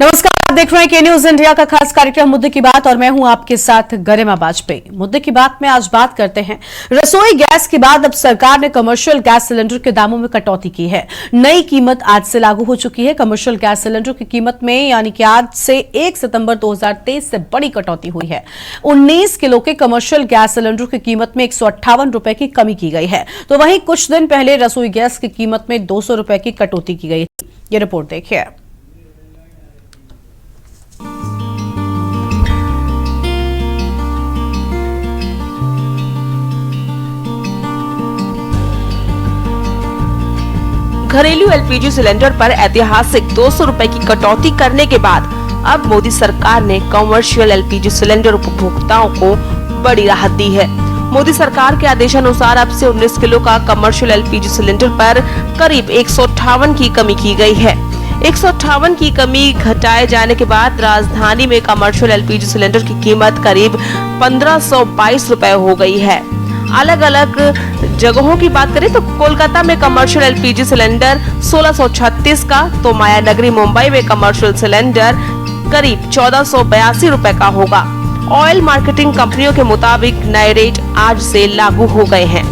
नमस्कार, आप देख रहे हैं के न्यूज इंडिया का खास कार्यक्रम मुद्दे की बात और मैं हूं आपके साथ गरिमा वाजपेयी। मुद्दे की बात में आज बात करते हैं रसोई गैस के बाद अब सरकार ने कमर्शियल गैस सिलेंडर के दामों में कटौती की है। नई कीमत आज से लागू हो चुकी है। कमर्शियल गैस सिलेंडर की कीमत में यानी कि आज से 1 सितंबर 2023 से बड़ी कटौती हुई है। 19 किलो के कमर्शियल गैस सिलेंडर की कीमत में 158 रुपए की कमी की गई है, तो वहीं कुछ दिन पहले रसोई गैस की कीमत में 200 रुपए की कटौती की गई। ये रिपोर्ट देखिए। घरेलू एलपीजी सिलेंडर पर ऐतिहासिक 200 रुपए की कटौती करने के बाद अब मोदी सरकार ने कमर्शियल एलपीजी सिलेंडर उपभोक्ताओं को बड़ी राहत दी है। मोदी सरकार के आदेशानुसार अब से 19 किलो का कमर्शियल एलपीजी सिलेंडर पर करीब 158 की कमी की गई है। 158 की कमी घटाए जाने के बाद राजधानी में कमर्शियल एलपीजी सिलेंडर की कीमत करीब 1522 रुपए हो गई है। अलग अलग जगहों की बात करें तो कोलकाता में कमर्शियल एलपीजी सिलेंडर 1636 का, तो मायानगरी मुंबई में कमर्शियल सिलेंडर करीब 1482 रुपए का होगा। ऑयल मार्केटिंग कंपनियों के मुताबिक नए रेट आज से लागू हो गए हैं।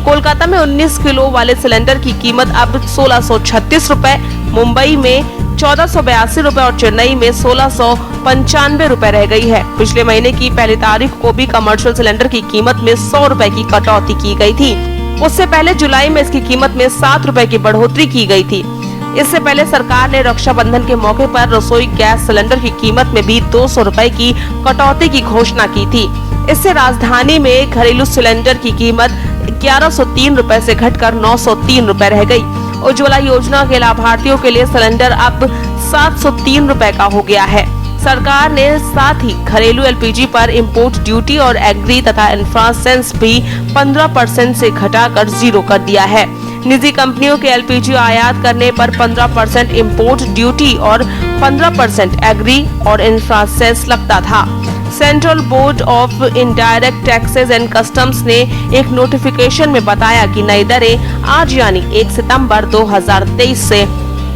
कोलकाता में 19 किलो वाले सिलेंडर की कीमत अब 1636 रुपए, मुंबई में 1482 रुपए और चेन्नई में 1695 रुपए रह गई है। पिछले महीने की पहली तारीख को भी कमर्शियल सिलेंडर की कीमत में 100 रुपए की कटौती की गई थी। उससे पहले जुलाई में इसकी कीमत में 7 रुपए की बढ़ोतरी की गई थी। इससे पहले सरकार ने रक्षाबंधन के मौके पर रसोई गैस सिलेंडर की कीमत में भी 200 रुपए की कटौती की घोषणा की थी। इससे राजधानी में घरेलू सिलेंडर की कीमत 1103 रुपए से घटकर 903 रुपए रह गई। उज्ज्वला योजना के लाभार्थियों के लिए सिलेंडर अब 703 रुपए का हो गया है। सरकार ने साथ ही घरेलू एलपीजी पर इंपोर्ट ड्यूटी और एग्री तथा इंफ्रासेंस भी 15% से घटाकर 0 कर दिया है। निजी कंपनियों के एलपीजी आयात करने पर 15% इंपोर्ट ड्यूटी और 15% एग्री और इंफ्रासेंस लगता था। Central board of indirect taxes and customs ने एक नोटिफिकेशन में बताया कि नई दरें आज यानी 1 सितंबर 2023 से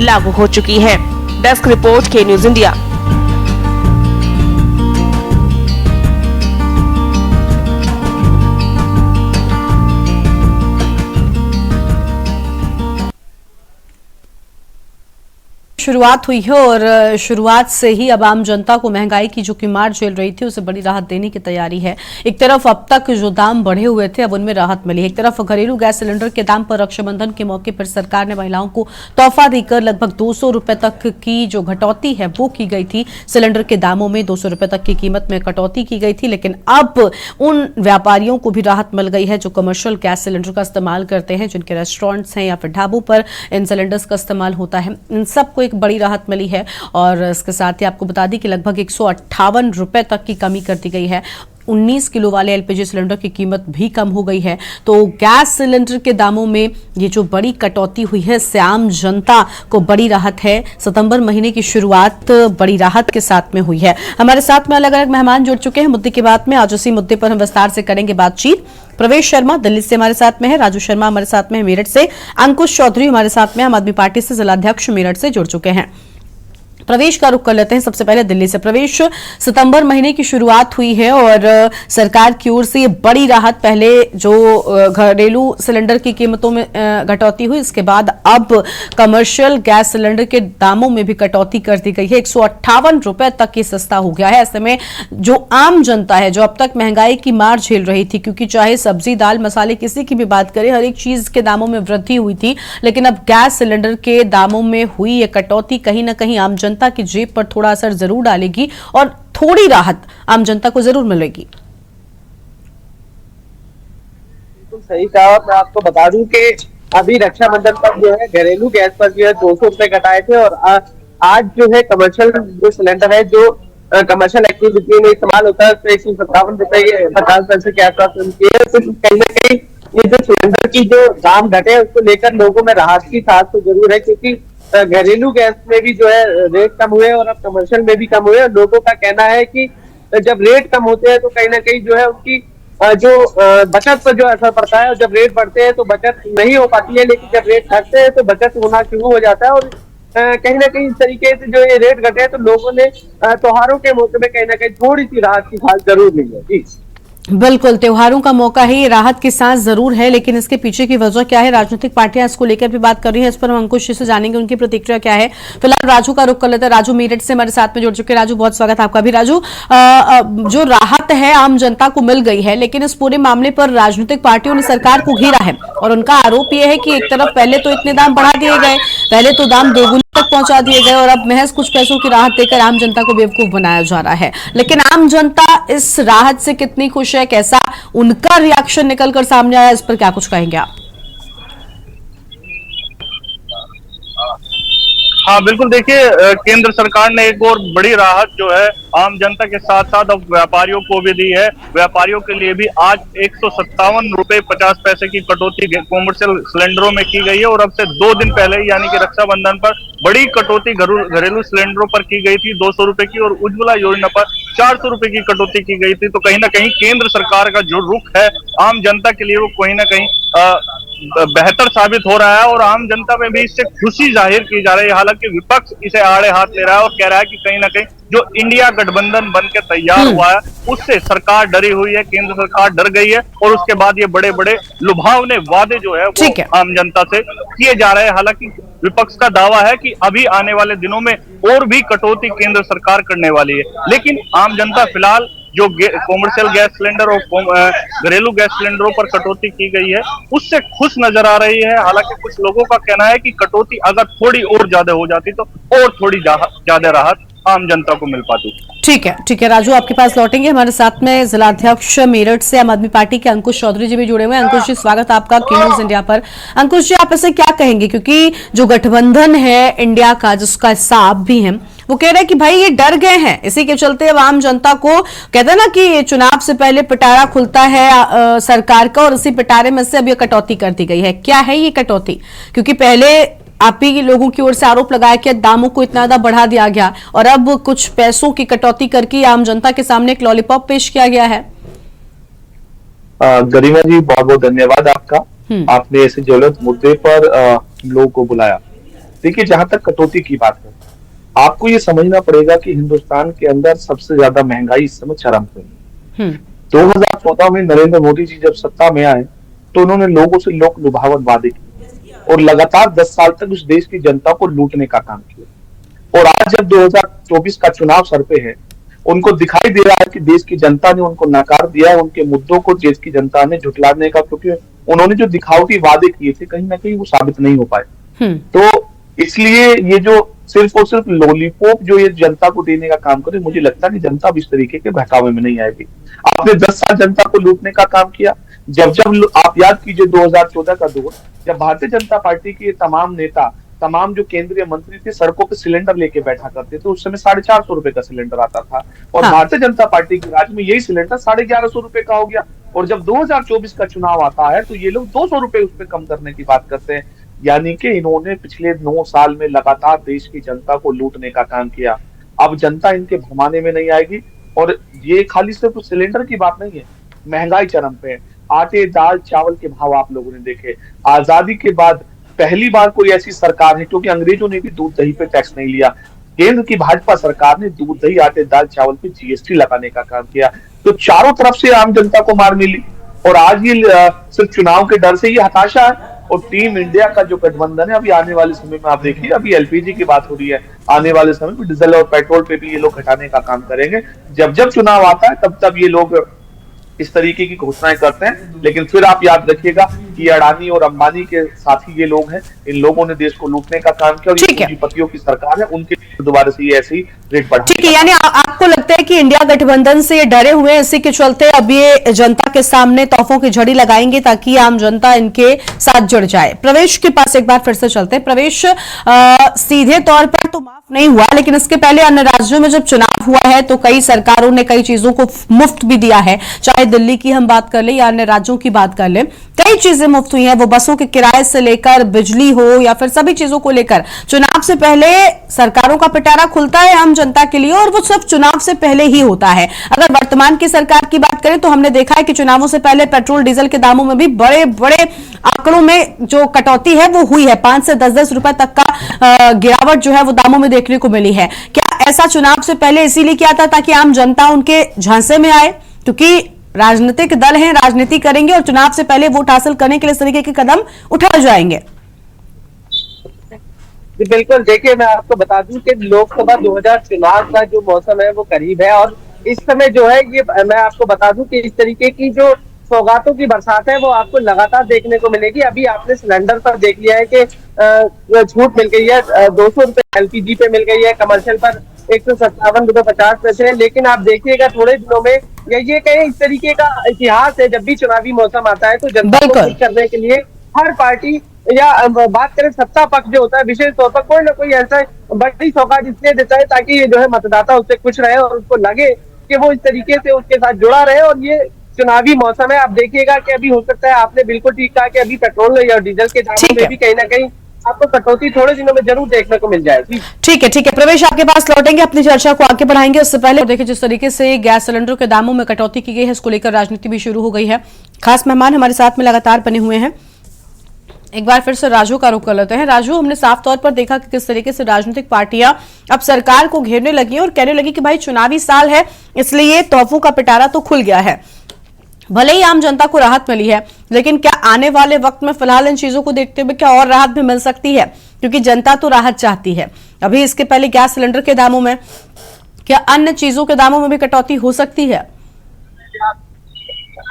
लागू हो चुकी हैं। डेस्क रिपोर्ट के न्यूज इंडिया। शुरुआत हुई है और शुरुआत से ही अब आम जनता को महंगाई की जो की मार झेल रही थी उसे बड़ी राहत देने की तैयारी है। एक तरफ अब तक जो दाम बढ़े हुए थे अब उनमें राहत मिली है। एक तरफ घरेलू गैस सिलेंडर के दाम पर रक्षाबंधन के मौके पर सरकार ने महिलाओं को तोहफा देकर लगभग 200 रुपए तक की जो घटौती है वो की गई थी। सिलेंडर के दामों में 200 रुपए तक की कीमत में कटौती की गई थी, लेकिन अब उन व्यापारियों को भी राहत मिल गई है जो कमर्शियल गैस सिलेंडर का इस्तेमाल करते हैं, जिनके रेस्टोरेंट्स हैं या फिर ढाबों पर इन सिलेंडर्स का इस्तेमाल होता है। इन सबको बड़ी राहत मिली है और इसके साथ ही आपको बता दी कि लगभग 158 रुपए तक की कमी कर दी गई है। 19 किलो वाले एलपीजी सिलेंडर की कीमत भी कम हो गई है। तो गैस सिलेंडर के दामों में ये जो बड़ी कटौती हुई है इससे आम जनता को बड़ी राहत है। सितंबर महीने की शुरुआत बड़ी राहत के साथ में हुई है। हमारे साथ में अलग अलग मेहमान जुड़ चुके हैं मुद्दे की बात में। आज उसी मुद्दे पर हम विस्तार से करेंगे बातचीत। प्रवेश शर्मा दिल्ली से हमारे साथ में है, राजू शर्मा हमारे साथ में है मेरठ से, अंकुश चौधरी हमारे साथ में आम आदमी पार्टी से जिलाध्यक्ष मेरठ से जुड़ चुके हैं। प्रवेश का रुख कर लेते हैं सबसे पहले दिल्ली से। प्रवेश, सितंबर महीने की शुरुआत हुई है और सरकार की ओर से ये बड़ी राहत, पहले जो घरेलू सिलेंडर की कीमतों में कटौती हुई, इसके बाद अब कमर्शियल गैस सिलेंडर के दामों में भी कटौती कर दी गई है। 158 रुपए तक की सस्ता हो गया है। ऐसे में जो आम जनता है जो अब तक महंगाई की मार झेल रही थी, क्योंकि चाहे सब्जी दाल मसाले किसी की भी बात करें हर एक चीज के दामों में वृद्धि हुई थी, लेकिन अब गैस सिलेंडर के दामों में हुई ये कटौती कहीं ना कहीं आम जनता की जेब पर थोड़ा असर जरूर डालेगी और थोड़ी राहत आम जनता को जरूर मिलेगी। बिल्कुल सही कहा। मैं आपको बता दूं कि अभी रक्षाबंधन पर जो है घरेलू गैस पर जो है 200 रुपए घटाए थे और आज जो है कमर्शियल जो सिलेंडर है जो कमर्शियल एक्टिविटी में इस्तेमाल होता है उसमें 157 रुपए 50 पैसे के आसपास कहीं ना कहीं ये जो सिलेंडर की जो दाम घटे उसको लेकर लोगों में राहत की सांस तो जरूर है, क्योंकि घरेलू गैस में भी जो है रेट कम हुए और अब कमर्शियल में भी कम हुए। और लोगों का कहना है कि जब रेट कम होते हैं तो कहीं ना कहीं जो है उनकी जो बचत पर जो असर पड़ता है, और जब रेट बढ़ते हैं तो बचत नहीं हो पाती है, लेकिन जब रेट घटते हैं तो बचत होना शुरू हो जाता है। और कहीं ना कहीं इस तरीके से जो ये रेट घटे हैं, तो लोगों ने त्योहारों के मौके में कहीं ना कहीं थोड़ी सी राहत की सांस जरूर ली है जी। बिल्कुल, त्योहारों का मौका है, ये राहत की सांस जरूर है, लेकिन इसके पीछे की वजह क्या है? राजनीतिक पार्टियां इसको लेकर भी बात कर रही हैं। इस पर हम अंकुश जी से जानेंगे उनकी प्रतिक्रिया क्या है। फिलहाल राजू का रुख कर लेते हैं। राजू मेरठ से हमारे साथ में जुड़ चुके हैं। राजू, बहुत स्वागत है आपका भी। राजू, जो राहत है आम जनता को मिल गई है, लेकिन इस पूरे मामले पर राजनीतिक पार्टियों ने सरकार को घेरा है और उनका आरोप यह है कि एक तरफ पहले तो इतने दाम बढ़ा दिए गए, पहले तो दाम दोगुने तक पहुंचा दिए गए और अब महज कुछ पैसों की राहत देकर आम जनता को बेवकूफ बनाया जा रहा है। लेकिन आम जनता इस राहत से कितनी खुश है, कैसा उनका रिएक्शन निकलकर सामने आया, इस पर क्या कुछ कहेंगे आप? हाँ बिल्कुल, देखिए केंद्र सरकार ने एक और बड़ी राहत जो है आम जनता के साथ साथ अब व्यापारियों को भी दी है। व्यापारियों के लिए भी आज 157 रुपए 50 पैसे की कटौती कॉमर्शियल सिलेंडरों में की गई है और अब से 2 दिन पहले यानी कि रक्षाबंधन पर बड़ी कटौती घरेलू सिलेंडरों पर की गई थी 200 रुपए की, और उज्ज्वला योजना पर 400 रुपए की कटौती की गई थी। तो कहीं ना कहीं केंद्र सरकार का जो रुख है आम जनता के लिए वो कहीं ना कहीं बेहतर साबित हो रहा है और आम जनता में भी इससे खुशी जाहिर की जा रही है। हालांकि विपक्ष इसे आड़े हाथ ले रहा है और कह रहा है कि कहीं ना कहीं जो इंडिया गठबंधन बन के तैयार हुआ है उससे सरकार डरी हुई है, केंद्र सरकार डर गई है और उसके बाद ये बड़े बड़े लुभावने वादे जो है वो आम जनता से किए जा रहे हैं। हालांकि विपक्ष का दावा है कि अभी आने वाले दिनों में और भी कटौती केंद्र सरकार करने वाली है, लेकिन आम जनता फिलहाल जो कॉमर्शियल गैस सिलेंडर और घरेलू गैस सिलेंडरों पर कटौती की गई है उससे खुश नजर आ रही है। हालांकि कुछ लोगों का कहना है कि कटौती अगर थोड़ी और ज्यादा हो जाती तो और थोड़ी ज्यादा राहत आम जनता को मिल पाती। ठीक है राजू, आपके पास लौटेंगे। हमारे साथ में जिलाध्यक्ष मेरठ से आम आदमी पार्टी के अंकुश चौधरी जी भी जुड़े हुए हैं। अंकुश जी, स्वागत आपका के न्यूज इंडिया पर। अंकुश जी, आप ऐसे क्या कहेंगे, क्योंकि जो गठबंधन है इंडिया का जिसका हिस्सा आप भी हैं, वो कह रहे हैं कि भाई ये डर गए हैं, इसी के चलते अब आम जनता को कहते हैं ना कि चुनाव से पहले पिटारा खुलता है सरकार का, और इसी पिटारे में से अब ये कटौती कर दी गई है। क्या है ये कटौती? क्योंकि पहले आप ही लोगों की ओर से आरोप लगाया कि दामों को इतना ज्यादा बढ़ा दिया गया और अब कुछ पैसों की कटौती करके आम जनता के सामने एक लॉलीपॉप पेश किया गया है। गरिमा जी, बहुत बहुत धन्यवाद आपका। आपने ऐसे ज्वलंत मुद्दे पर लोगों को बुलाया। देखिए, जहां तक कटौती की बात है, आपको ये समझना पड़ेगा कि हिंदुस्तान के अंदर सबसे ज्यादा महंगाई इस समय चरम पे है। 2014 में नरेंद्र मोदी जी जब सत्ता में आए तो उन्होंने लोगों से लोक लुभावन वादे किए और लगातार 10 साल तक उस देश की जनता को लूटने का काम किया। और आज जब 2024 का चुनाव सर पे है, उनको दिखाई दे रहा है कि देश की जनता ने उनको नकार दिया, उनके मुद्दों को देश की जनता ने झुठलाने का, क्योंकि उन्होंने जो दिखावटी वादे किए थे कहीं ना कहीं वो साबित नहीं हो पाए। तो इसलिए ये जो सिर्फ और सिर्फ लॉलीपॉप जो ये जनता को देने का काम करे, मुझे लगता है कि जनता अब इस तरीके के बहकावे में नहीं आएगी। आपने 10 साल जनता को लूटने का काम किया। जब आप याद कीजिए 2014 का दौर, जब भारतीय जनता पार्टी के तमाम नेता, तमाम जो केंद्रीय मंत्री थे, सड़कों पे सिलेंडर लेके बैठा करते थे। उस समय 450 रुपए का सिलेंडर आता था और भारतीय जनता पार्टी के राज में यही सिलेंडर 1150 रुपए का हो गया। और जब 2024 का चुनाव आता है तो ये लोग 200 रुपए उस पर कम करने की बात करते हैं। यानी कि इन्होंने पिछले 9 साल में लगातार देश की जनता को लूटने का काम किया। अब जनता इनके भरमाने में नहीं आएगी। और ये खाली सिर्फ सिलेंडर की बात नहीं है, महंगाई चरम पे है। आटे, दाल, चावल के भाव आप लोगों ने देखे। आजादी के बाद पहली बार कोई ऐसी सरकार है, क्योंकि अंग्रेजों ने भी दूध दही पे टैक्स नहीं लिया, केंद्र की भाजपा सरकार ने दूध दही, आटे, दाल, चावल पे जीएसटी लगाने का काम किया। तो चारों तरफ से आम जनता को मार मिली। और आज ये सिर्फ चुनाव के डर से ये हताशा है। और टीम इंडिया का जो गठबंधन है, अभी आने वाले समय में आप देखिए, अभी एलपीजी की बात हो रही है, आने वाले समय में डीजल और पेट्रोल पे भी ये लोग घटाने का काम करेंगे। जब जब चुनाव आता है तब तब ये लोग इस तरीके की घोषणाएं करते हैं। लेकिन फिर आप याद रखिएगा कि अडानी और अंबानी के साथी ये लोग हैं। इन लोगों ने देश को लूटने का काम किया और ये पूंजीपतियों की सरकार है, उनके दोबारा से ये ऐसे ही रेट बढ़ा। ठीक है, यानी आपको लगता है कि इंडिया गठबंधन से ये डरे हुए हैं, इसी के चलते अब ये जनता के सामने तोहफों की झड़ी लगाएंगे ताकि आम जनता इनके साथ जुड़ जाए। प्रवेश के पास एक बार फिर से चलते हैं। प्रवेश, सीधे तौर पर तो माफ नहीं हुआ, लेकिन इसके पहले अन्य राज्यों में जब चुनाव हुआ है तो कई सरकारों ने कई चीजों को मुफ्त भी दिया है। चाहे दिल्ली की हम बात कर ले या अन्य राज्यों की बात कर ले, कई चीजें मुफ्त हुई हैं, वो बसों के किराए से लेकर बिजली हो या फिर सभी चीजों को लेकर चुनाव से पहले सरकारों का पिटारा खुलता है आम जनता के लिए, और वो सिर्फ चुनाव से पहले ही होता है। अगर वर्तमान की सरकार की बात करें तो हमने देखा है कि चुनावों से पहले पेट्रोल डीजल के दामों में भी बड़े बड़े आंकड़ों में जो कटौती है वो हुई है। 5 से 10-10 रुपए तक का गिरावट जो है वो दामों में देखने को मिली है। क्या ऐसा चुनाव से पहले इसीलिए किया था ताकि आम जनता उनके झांसे में आए, क्योंकि राजनीतिक दल हैं, राजनीति करेंगे और चुनाव से पहले वोट हासिल करने के लिए इस तरीके के कदम उठाए जाएंगे? बिल्कुल, देखिए मैं आपको बता दूं कि लोकसभा 2000 चुनाव का जो मौसम है वो करीब है, और इस समय जो है ये मैं आपको बता दूं कि इस तरीके की जो सौगातों की बरसात है वो आपको लगातार देखने को मिलेगी। अभी आपने सिलेंडर पर देख लिया है कि छूट मिल गई है, 200 रुपए एलपीजी पे मिल गई है, कमर्शियल पर 157.50 रुपए, लेकिन आप देखिएगा थोड़े दिनों में ये कहीं इस तरीके का इतिहास है, जब भी चुनावी मौसम आता है तो जनता को खुश करने के लिए हर पार्टी या बात करें सत्ता पक्ष जो होता है विशेष तौर पर कोई ना कोई ऐसा बड़ी सौगात इसलिए देता है ताकि ये जो है मतदाता उससे खुश रहे और उसको लगे कि वो इस तरीके से उसके साथ जुड़ा रहे। और ये चुनावी मौसम है, आप देखिएगा कि अभी हो सकता है, आपने बिल्कुल ठीक कहा कि अभी पेट्रोल या डीजल के दामों में भी कहीं ना कहीं आपको कटौती थोड़े दिनों में जरूर देखने को मिल जाएगी। ठीक है प्रवेश, आपके पास लौटेंगे, अपनी चर्चा को आगे बढ़ाएंगे। उससे पहले देखिए जिस तरीके से गैस सिलेंडर के दामों में कटौती की गई है, इसको लेकर राजनीति भी शुरू हो गई है। खास मेहमान हमारे साथ में लगातार बने हुए हैं। एक बार फिर से राजू का रुख कर लेते हैं। राजू, हमने साफ तौर पर देखा कि किस तरीके से राजनीतिक पार्टियां अब सरकार को घेरने लगी और कहने लगी कि भाई चुनावी साल है इसलिए तोहफों का पिटारा तो खुल गया है। भले ही आम जनता को राहत मिली है, लेकिन क्या आने वाले वक्त में फिलहाल इन चीजों को देखते हुए क्या और राहत भी मिल सकती है? क्योंकि जनता तो राहत चाहती है। अभी इसके पहले गैस सिलेंडर के दामों में, क्या अन्य चीजों के दामों में भी कटौती हो सकती है?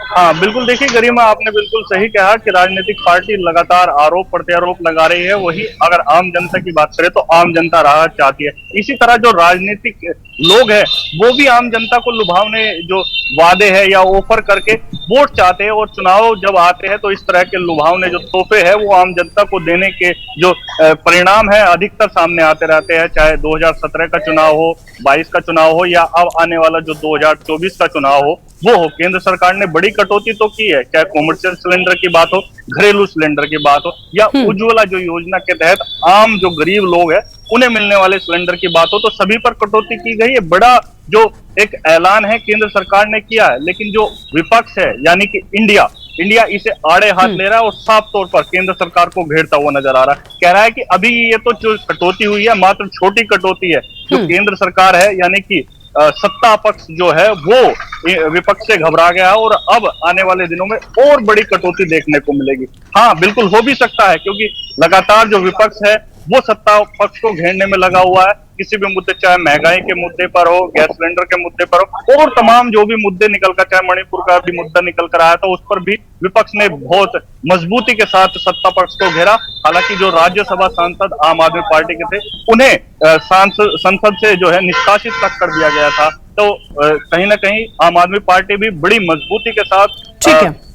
हाँ बिल्कुल, देखिए गरिमा, आपने बिल्कुल सही कहा कि राजनीतिक पार्टी लगातार आरोप प्रत्यारोप लगा रही है। वही अगर आम जनता की बात करें तो आम जनता राहत चाहती है। इसी तरह जो राजनीतिक लोग हैं वो भी आम जनता को लुभावने जो वादे है या ऑफर करके वोट चाहते हैं, और चुनाव जब आते हैं तो इस तरह के लुभावने जो तोहफे है वो आम जनता को देने के जो परिणाम है अधिकतर सामने आते रहते हैं। चाहे 2017 का चुनाव हो, 22 का चुनाव हो या अब आने वाला जो 2024 का चुनाव हो वो हो। केंद्र सरकार ने बड़ी कटौती तो की है, चाहे कॉमर्शियल सिलेंडर की बात हो, घरेलू सिलेंडर की बात हो या उज्ज्वला जो योजना के तहत आम जो गरीब लोग हैं उन्हें मिलने वाले सिलेंडर की बात हो, तो सभी पर कटौती की गई है। बड़ा जो एक ऐलान है केंद्र सरकार ने किया है, लेकिन जो विपक्ष है यानी कि इंडिया इसे आड़े हाथ ले रहा है और साफ तौर पर केंद्र सरकार को घेरता हुआ नजर आ रहा है। कह रहा है कि अभी ये तो जो कटौती हुई है मात्र छोटी कटौती है। जो केंद्र सरकार है यानी कि सत्ता पक्ष जो है वो विपक्ष से घबरा गया है और अब आने वाले दिनों में और बड़ी कटौती देखने को मिलेगी। हाँ बिल्कुल हो भी सकता है, क्योंकि लगातार जो विपक्ष है वो सत्ता पक्ष को घेरने में लगा हुआ है। किसी भी मुद्दे, चाहे महंगाई के मुद्दे पर हो, गैस सिलेंडर के मुद्दे पर हो और तमाम जो भी मुद्दे निकल कर, चाहे मणिपुर का भी मुद्दा निकल कर आया तो उस पर भी विपक्ष ने बहुत मजबूती के साथ सत्ता पक्ष को घेरा। हालांकि जो राज्यसभा सांसद आम आदमी पार्टी के थे उन्हें संसद से जो है निष्कासित तक कर दिया गया था, तो कहीं ना कहीं आम आदमी पार्टी भी बड़ी मजबूती के साथ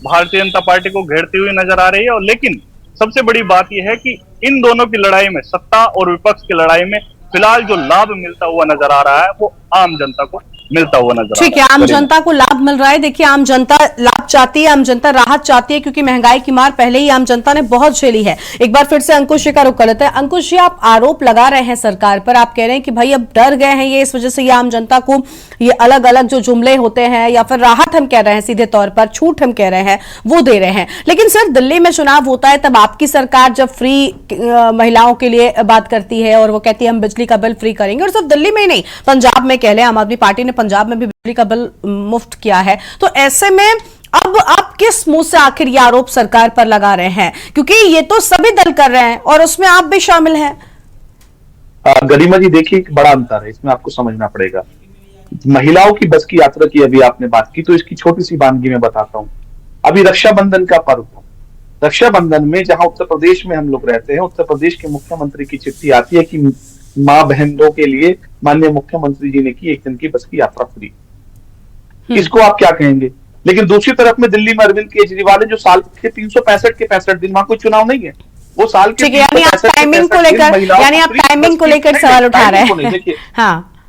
भारतीय जनता पार्टी को घेरती हुई नजर आ रही है। और लेकिन सबसे बड़ी बात यह है कि इन दोनों की लड़ाई में, सत्ता और विपक्ष की लड़ाई में फिलहाल जो लाभ मिलता हुआ नजर आ रहा है वो आम जनता को मिलता हुआ नजर आ रहा है। ठीक है, आम जनता को लाभ मिल रहा है। देखिए, आम जनता लाभ चाहती है, आम जनता राहत चाहती है, क्योंकि महंगाई की मार पहले ही आम जनता ने बहुत झेली है। एक बार फिर से अंकुश जी का रुख कर लेते हैं। अंकुश जी, आप आरोप लगा रहे हैं सरकार पर, आप कह रहे हैं कि भाई अब डर गए हैं ये, इस वजह से ये आम जनता को ये अलग अलग जो जुमले होते हैं या फिर राहत हम कह रहे हैं, सीधे तौर पर छूट हम कह रहे हैं, वो दे रहे हैं। लेकिन सर, दिल्ली में चुनाव होता है तब आपकी सरकार जब फ्री महिलाओं के लिए बात करती है और वो कहती है हम बिजली का बिल फ्री करेंगे, और सिर्फ दिल्ली में ही नहीं, पंजाब में कह लें, आम आदमी पार्टी ने पंजाब में भी बिजली का बिल मुफ्त किया है। तो ऐसे में अब आप किस मुंह से आखिर ये आरोप सरकार पर लगा रहे हैं? क्योंकि ये तो सभी दल कर रहे हैं और उसमें आप भी शामिल हैं। गरिमा जी, देखिए एक बड़ा अंतर है, इसमें आपको समझना पड़ेगा। महिलाओं की बस की यात्रा की अभी आपने बात की, तो इसकी छोटी सी वानगी मैं बताता हूं। अभी रक्षाबंधन का पर्व था। रक्षाबंधन में जहां उत्तर प्रदेश में हम लोग रहते हैं, उत्तर प्रदेश के मुख्यमंत्री की चिट्ठी आती है कि माँ बहनों के लिए माननीय मुख्यमंत्री जी ने की एक दिन की बस की यात्रा फ्री। इसको आप क्या कहेंगे? लेकिन दूसरी तरफ में दिल्ली में अरविंद केजरीवाल है, जो साल के 365 के 65 दिन, वहां कोई चुनाव नहीं है, वो साल के टाइमिंग को लेकर, यानी आप टाइमिंग को लेकर सवाल उठा रहे हैं। देखिए,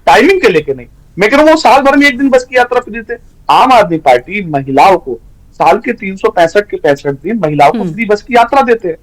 टाइमिंग के लेकर नहीं, मैं कह रहा हूँ वो साल भर में एक दिन बस की यात्रा फ्री थे। आम आदमी पार्टी महिलाओं को साल के 365 के 65 दिन महिलाओं को फ्री बस की यात्रा देते हैं,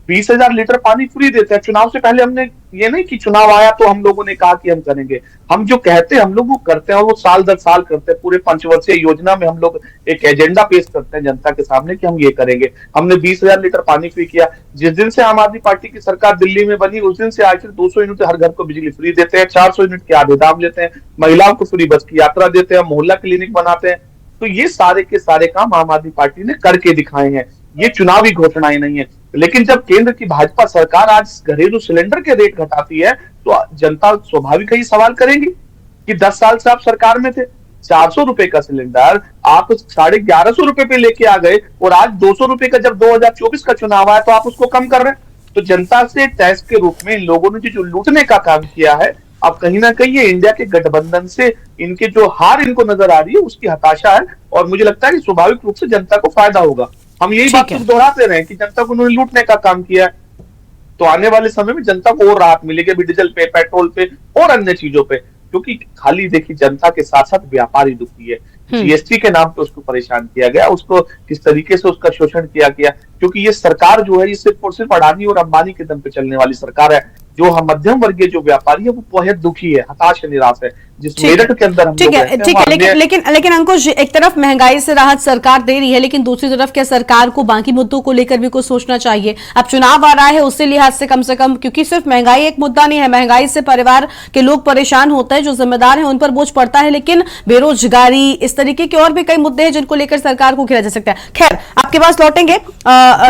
20,000 लीटर पानी फ्री देते हैं। चुनाव से पहले हमने ये नहीं कि चुनाव आया तो हम लोगों ने कहा कि हम करेंगे, हम जो कहते हैं हम लोग वो करते हैं, और वो साल दर साल करते हैं। पूरे 5 वर्षीय योजना में हम लोग एक एजेंडा पेश करते हैं जनता के सामने कि हम ये करेंगे। हमने 20,000 लीटर पानी फ्री किया। जिस दिन से आम आदमी पार्टी की सरकार दिल्ली में बनी उस दिन से आज 200 यूनिट हर घर को बिजली फ्री देते हैं, 400 यूनिट के आधे दाम लेते हैं, महिलाओं को फ्री बस की यात्रा देते हैं, मोहल्ला क्लिनिक बनाते हैं। तो ये सारे के सारे काम आम आदमी पार्टी ने करके दिखाए हैं। ये चुनावी घोषणाएं नहीं है। लेकिन जब केंद्र की भाजपा सरकार आज घरेलू सिलेंडर के रेट घटाती है तो जनता स्वाभाविक ही सवाल करेगी कि 10 साल से आप सरकार में थे, 400 रुपए का सिलेंडर आप 1150 रुपए पे लेके आ गए, और आज 200 रुपए का जब 2024 का चुनाव आया तो आप उसको कम कर रहे हैं। तो जनता से टैक्स के रूप में इन लोगों ने जो लूटने का काम किया है, अब कहीं ना कहीं ये इंडिया के गठबंधन से इनके जो हार इनको नजर आ रही है उसकी हताशा है, और मुझे लगता है कि स्वाभाविक रूप से जनता को फायदा होगा। हम यही बात दोहराते रहे कि जनता को उन्होंने लूटने का काम किया है, तो आने वाले समय में जनता को और राहत मिलेगी अभी डीजल पे, पेट्रोल पे और अन्य चीजों पे। क्योंकि खाली देखिए जनता के साथ साथ व्यापारी दुखी है। जीएसटी के नाम पे उसको परेशान किया गया, उसको किस तरीके से उसका शोषण किया गया, क्योंकि ये सरकार जो है ये सिर्फ और सिर्फ अडानी और अंबानी के दम पे चलने वाली सरकार है। जो हम मध्यम वर्गीय जो व्यापारी है वो बहुत दुखी है, हताश है, निराश है। जिस मेरठ के अंदर हम ठीक है, लेकिन अंकुश, एक तरफ महंगाई से राहत सरकार दे रही है, लेकिन दूसरी तरफ क्या सरकार को बाकी मुद्दों को लेकर भी कुछ सोचना चाहिए? अब चुनाव आ रहा है, उससे लिहाज से कम क्योंकि सिर्फ महंगाई एक मुद्दा नहीं है, महंगाई से परिवार के लोग परेशान होते हैं, जो जिम्मेदार है उन पर बोझ पड़ता है, लेकिन बेरोजगारी, इस तरीके के और भी कई मुद्दे हैं जिनको लेकर सरकार को घेरा जा सकता है। खैर, आपके पास लौटेंगे।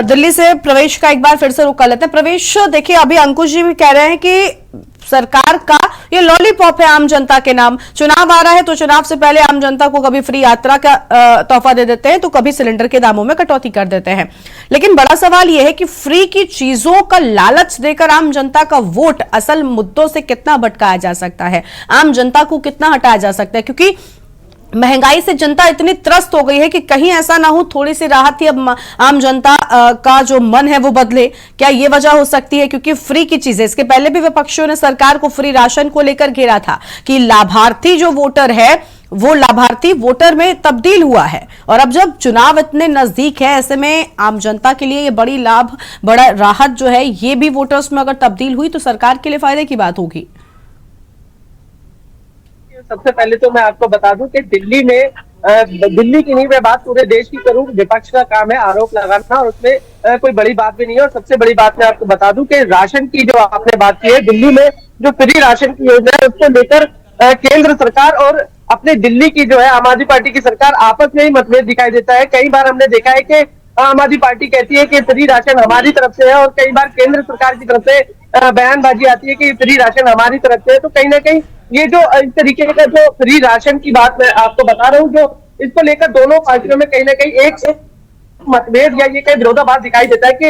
दिल्ली से प्रवेश का एक बार फिर से रुख कर लेते हैं। प्रवेश, देखिए अभी अंकुश जी भी कह रहे हैं कि सरकार का ये लॉलीपॉप है आम जनता के नाम। चुनाव आ रहा है तो चुनाव से पहले आम जनता को कभी फ्री यात्रा का तोहफा दे देते हैं, तो कभी सिलेंडर के दामों में कटौती कर देते हैं। लेकिन बड़ा सवाल यह है कि फ्री की चीजों का लालच देकर आम जनता का वोट असल मुद्दों से कितना भटकाया जा सकता है, आम जनता को कितना हटाया जा सकता है? क्योंकि महंगाई से जनता इतनी त्रस्त हो गई है कि कहीं ऐसा ना हो थोड़ी सी राहत ही अब आम जनता का जो मन है वो बदले। क्या ये वजह हो सकती है? क्योंकि फ्री की चीजें, इसके पहले भी विपक्षियों ने सरकार को फ्री राशन को लेकर घेरा था कि लाभार्थी जो वोटर है वो लाभार्थी वोटर में तब्दील हुआ है, और अब जब चुनाव इतने नजदीक है ऐसे में आम जनता के लिए ये बड़ी लाभ, बड़ा राहत जो है ये भी वोटर्स में अगर तब्दील हुई तो सरकार के लिए फायदे की बात होगी। सबसे पहले तो मैं आपको बता दूं कि दिल्ली की नहीं, मैं बात पूरे देश की करूं, विपक्ष का काम है आरोप लगाना, और उसमें कोई बड़ी बात भी नहीं है। और सबसे बड़ी बात मैं आपको बता दूं कि राशन की जो आपने बात की है, दिल्ली में जो फ्री राशन की योजना है उसको लेकर केंद्र सरकार और अपने दिल्ली की जो है आम आदमी पार्टी की सरकार आपस में ही मतभेद दिखाई देता है। कई बार हमने देखा है कि आम आदमी पार्टी कहती है कि फ्री राशन हमारी तरफ से है, और कई बार केंद्र सरकार की तरफ से बयानबाजी आती है कि फ्री राशन हमारी तरफ से है। तो कहीं ना कहीं ये जो इस तरीके का जो फ्री राशन की बात मैं आपको बता रहा हूँ, जो इसको लेकर दोनों पार्टियों में कहीं ना कहीं एक मतभेद या ये कहीं विरोधाभास दिखाई देता है कि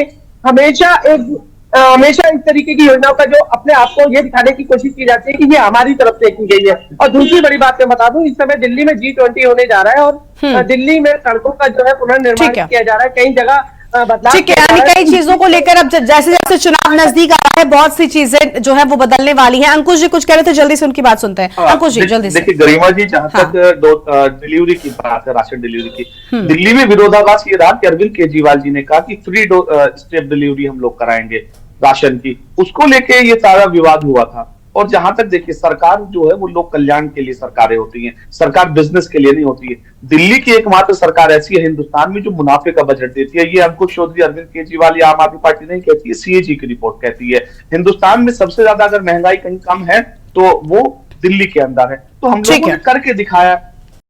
हमेशा इस तरीके की योजनाओं का जो अपने आप को ये दिखाने की कोशिश की जाती है कि ये हमारी तरफ से की गई है। और दूसरी बड़ी बात मैं बता दूं, इस समय दिल्ली में G20 होने जा रहा है, और दिल्ली में सड़कों का जो है पुनर्निर्माण किया जा रहा है, कई जगह बदलाव। ठीक है, यानी कई चीजों को लेकर अब जैसे जैसे चुनाव नजदीक आ रहा है बहुत सी चीजें जो है वो बदलने वाली हैं। अंकुश जी कुछ कह रहे थे, जल्दी से उनकी बात सुनते हैं। अंकुश जी जल्दी से। देखिए गरिमा जी, जहां तक डिलीवरी की बात है, राशन डिलीवरी की, दिल्ली में विरोधाभास ये रहा कि अरविंद केजरीवाल जी ने कहा कि फ्री स्टेप डिलीवरी हम लोग कराएंगे राशन की, उसको लेके ये सारा विवाद हुआ था। और जहां तक देखिए सरकार जो है वो लोक कल्याण के लिए सरकारें होती हैं, सरकार बिजनेस के लिए नहीं होती है। दिल्ली की एकमात्र सरकार ऐसी है हिंदुस्तान में जो मुनाफे का बजट देती है। ये अंकुश चौधरी, अरविंद केजरीवाल या आम आदमी पार्टी नहीं कहती है, सीएजी की रिपोर्ट कहती है। हिंदुस्तान में सबसे ज्यादा अगर महंगाई कहीं कम है तो वो दिल्ली के अंदर है। तो हम लोगों ने करके दिखाया।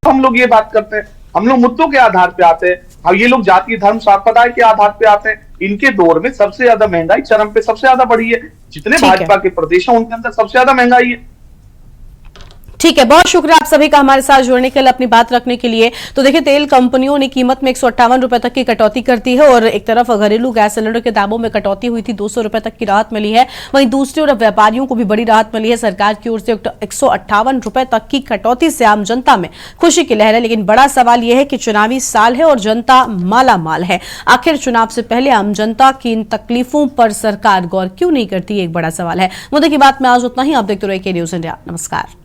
हम लोग ये बात करते हैं, हम लोग मुद्दों के आधार पे आते हैं, अब ये लोग जाति धर्म संप्रदाय के आधार पे आते हैं। इनके दौर में सबसे ज्यादा महंगाई चरम पे सबसे ज्यादा बढ़ी है। जितने भाजपा के प्रदेश हैं उनके अंदर सबसे ज्यादा महंगाई है। ठीक है, बहुत शुक्रिया आप सभी का हमारे साथ जुड़ने के लिए, अपनी बात रखने के लिए। तो देखिए तेल कंपनियों ने कीमत में 158 रुपए तक की कटौती कर दी है, और एक तरफ घरेलू गैस सिलेंडर के दामों में कटौती हुई थी, 200 रुपए तक की राहत मिली है। वहीं दूसरी ओर व्यापारियों को भी बड़ी राहत मिली है। सरकार की ओर से 158 रुपए तक की कटौती से आम जनता में खुशी की लहर है। लेकिन बड़ा सवाल यह है कि चुनावी साल है और जनता माला माल है। आखिर चुनाव से पहले आम जनता की इन तकलीफों पर सरकार गौर क्यों नहीं करती, एक बड़ा सवाल है। मुद्दे की बात में आज उतना ही। आप देखते रहिए के न्यूज इंडिया। नमस्कार।